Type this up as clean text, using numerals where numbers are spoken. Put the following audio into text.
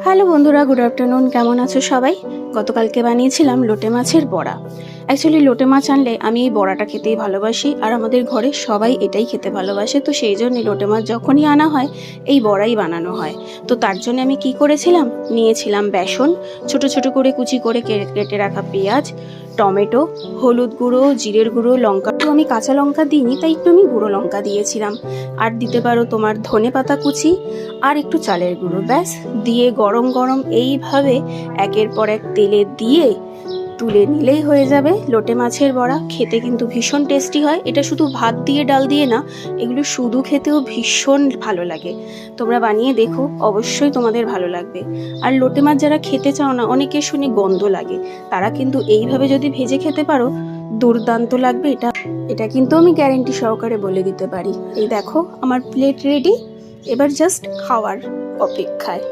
Hello বন্ধুরা, good afternoon. কেমন আছো সবাই? গতকালকে বানিয়েছিলাম লোটে মাছের বড়া। অ্যাকচুয়ালি লোটে মাছ আনলে আমি এই বড়াটা খেতেই ভালোবাসি, আর আমাদের ঘরে সবাই এটাই খেতে ভালোবাসে। তো সেই জন্যই লোটে মাছ যখনই আনা হয় এই বড়াই বানানো হয়। তো তার জন্য আমি কি করেছিলাম, নিয়েছিলাম বেসন, ছোট ছোট করে কুচি করে কেটে রাখা পেঁয়াজ, টমেটো, হলুদ গুঁড়ো, জিরের গুঁড়ো, লঙ্কা। তো আমি কাঁচা লঙ্কা দিইনি, তাই একটু আমি গুঁড়ো লঙ্কা দিয়েছিলাম। আর দিতে পারো তোমার ধনে পাতা কুচি আর একটু চালের গুঁড়ো। ব্যাস, দিয়ে গরম গরম এইভাবে একের পর এক তেলে দিয়ে তুলে নিলেই হয়ে যাবে লোটে মাছের বড়া। খেতে কিন্তু ভীষণ টেস্টি হয়। এটা শুধু ভাত দিয়ে ডাল দিয়ে না, এগুলো শুধু খেতেও ভীষণ ভালো লাগে। তোমরা বানিয়ে দেখো, অবশ্যই তোমাদের ভালো লাগবে। আর লোটে মাছ যারা খেতে চাও না, অনেকের শুনি গন্ধ লাগে, তারা কিন্তু এইভাবে যদি ভেজে খেতে পারো দুর্দান্ত লাগবে। এটা কিন্তু আমি গ্যারেন্টি সহকারে বলে দিতে পারি। এই দেখো, আমার প্লেট রেডি, এবার জাস্ট খাওয়ার অপেক্ষায়।